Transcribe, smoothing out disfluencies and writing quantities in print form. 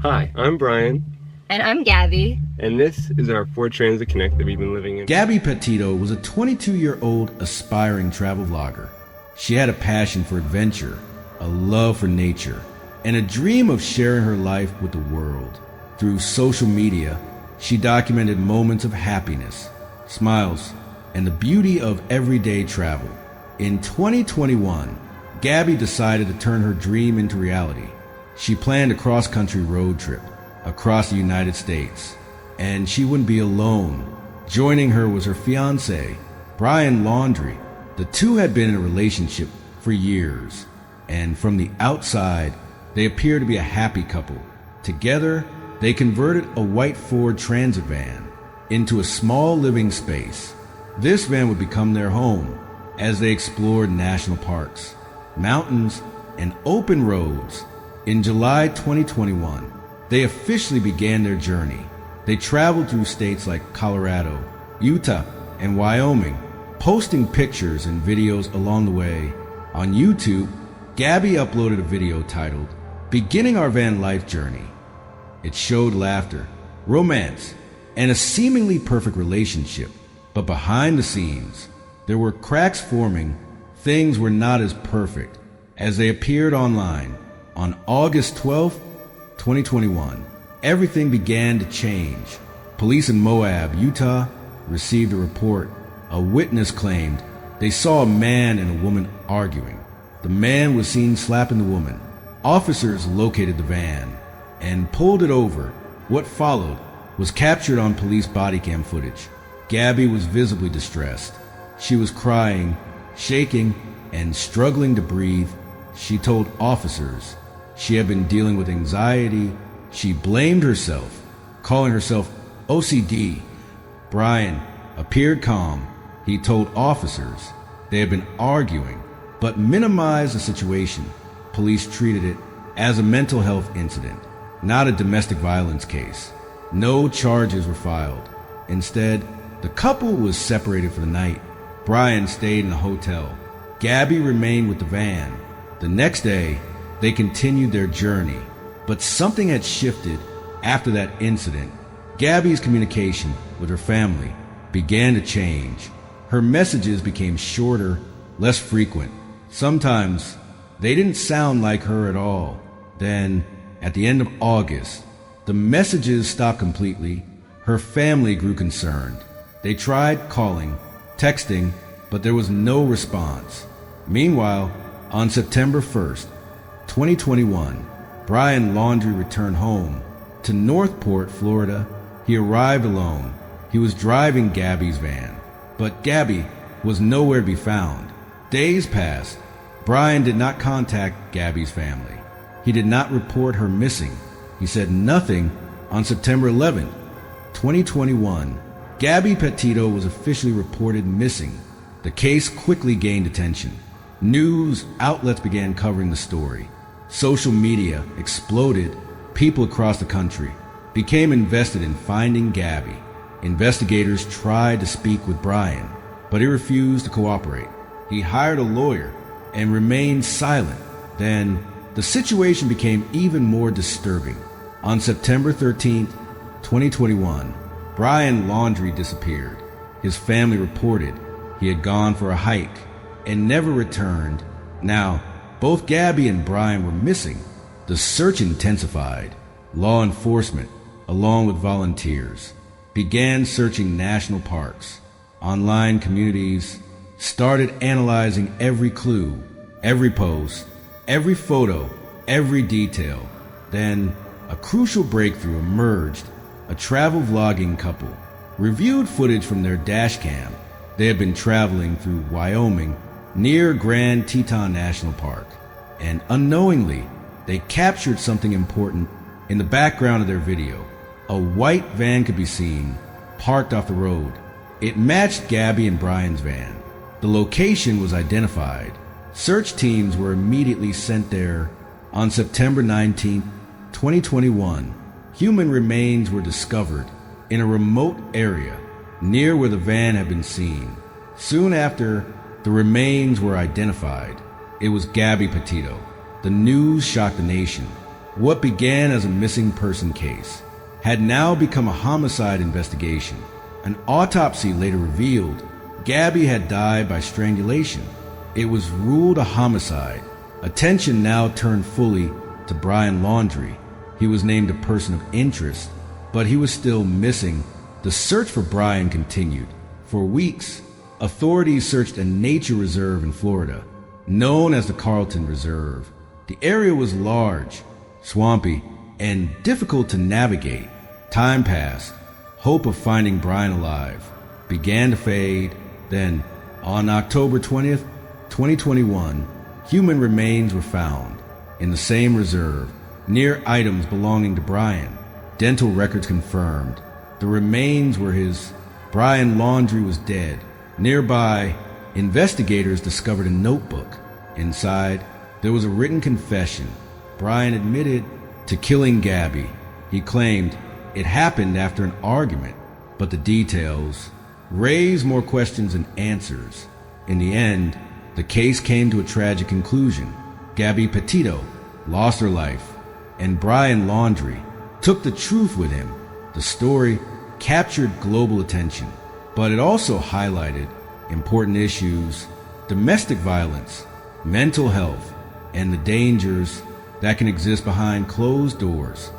Hi, I'm Brian, And I'm Gabby. and this is our Ford Transit Connect that we've been living in. Gabby Petito was a 22-year-old aspiring travel vlogger. She had a passion for adventure, a love for nature, and a dream of sharing her life with the world. Through social media, she documented moments of happiness, smiles, and the beauty of everyday travel. In 2021, Gabby decided to turn her dream into reality. She planned a cross-country road trip across the United States, and she wouldn't be alone. Joining her was her fiancé, Brian Laundrie. The two had been in a relationship for years, and from the outside, they appeared to be a happy couple. Together, they converted a white Ford Transit van into a small living space. This van would become their home as they explored national parks, mountains, and open roads. In July 2021, they officially began their journey. They traveled through states like Colorado, Utah, and Wyoming, posting pictures and videos along the way. On YouTube, Gabby uploaded a video titled, "Beginning Our Van Life Journey." It showed laughter, romance, and a seemingly perfect relationship. But behind the scenes, there were cracks forming. Things were not as perfect as they appeared online. On August 12, 2021, everything began to change. Police in Moab, Utah, received a report. A witness claimed they saw a man and a woman arguing. The man was seen slapping the woman. Officers located the van and pulled it over. What followed was captured on police body cam footage. Gabby was visibly distressed. She was crying, shaking, and struggling to breathe. She told officers she had been dealing with anxiety. She blamed herself, calling herself OCD. Brian appeared calm. He told officers they had been arguing, but minimized the situation. Police treated it as a mental health incident, not a domestic violence case. No charges were filed. Instead, the couple was separated for the night. Brian stayed in a hotel. Gabby remained with the van. The next day, they continued their journey, but something had shifted after that incident. Gabby's communication with her family began to change. Her messages became shorter, less frequent. Sometimes they didn't sound like her at all. Then, at the end of August, the messages stopped completely. Her family grew concerned. They tried calling, texting, but there was no response. Meanwhile, on September 1st, 2021, Brian Laundrie returned home to Northport, Florida. He arrived alone. He was driving Gabby's van, but Gabby was nowhere to be found. Days passed. Brian did not contact Gabby's family. He did not report her missing. He said nothing. On September 11th, 2021, Gabby Petito was officially reported missing. The case quickly gained attention. News outlets began covering the story. Social media exploded. People across the country became invested in finding Gabby. Investigators tried to speak with Brian, but he refused to cooperate. He hired a lawyer and remained silent. Then, the situation became even more disturbing. On September 13th, 2021, Brian Laundrie disappeared. His family reported he had gone for a hike and never returned. Now, both Gabby and Brian were missing. The search intensified. Law enforcement, along with volunteers, began searching national parks. Online communities started analyzing every clue, every post, every photo, every detail. Then, a crucial breakthrough emerged. A travel vlogging couple reviewed footage from their dash cam. They had been traveling through Wyoming near Grand Teton National Park, and unknowingly, they captured something important. In the background of their video, a white van could be seen, parked off the road. It matched Gabby and Brian's van. The location was identified. Search teams were immediately sent there. On September 19, 2021, human remains were discovered in a remote area near where the van had been seen. Soon after, the remains were identified. It was Gabby Petito. The news shocked the nation. What began as a missing person case had now become a homicide investigation. An autopsy later revealed Gabby had died by strangulation. It was ruled a homicide. Attention now turned fully to Brian Laundrie. He was named a person of interest, but he was still missing. The search for Brian continued. For weeks, authorities searched a nature reserve in Florida, known as the Carlton Reserve. The area was large, swampy, and difficult to navigate. Time passed. Hope of finding Brian alive began to fade. Then, on October 20th, 2021, human remains were found in the same reserve, near items belonging to Brian. Dental records confirmed the remains were his. Brian Laundrie was dead. Nearby, investigators discovered a notebook. Inside, there was a written confession. Brian admitted to killing Gabby. He claimed it happened after an argument, but the details raised more questions than answers. In the end, the case came to a tragic conclusion. Gabby Petito lost her life, and Brian Laundrie took the truth with him. The story captured global attention, but it also highlighted important issues: domestic violence, mental health, and the dangers that can exist behind closed doors.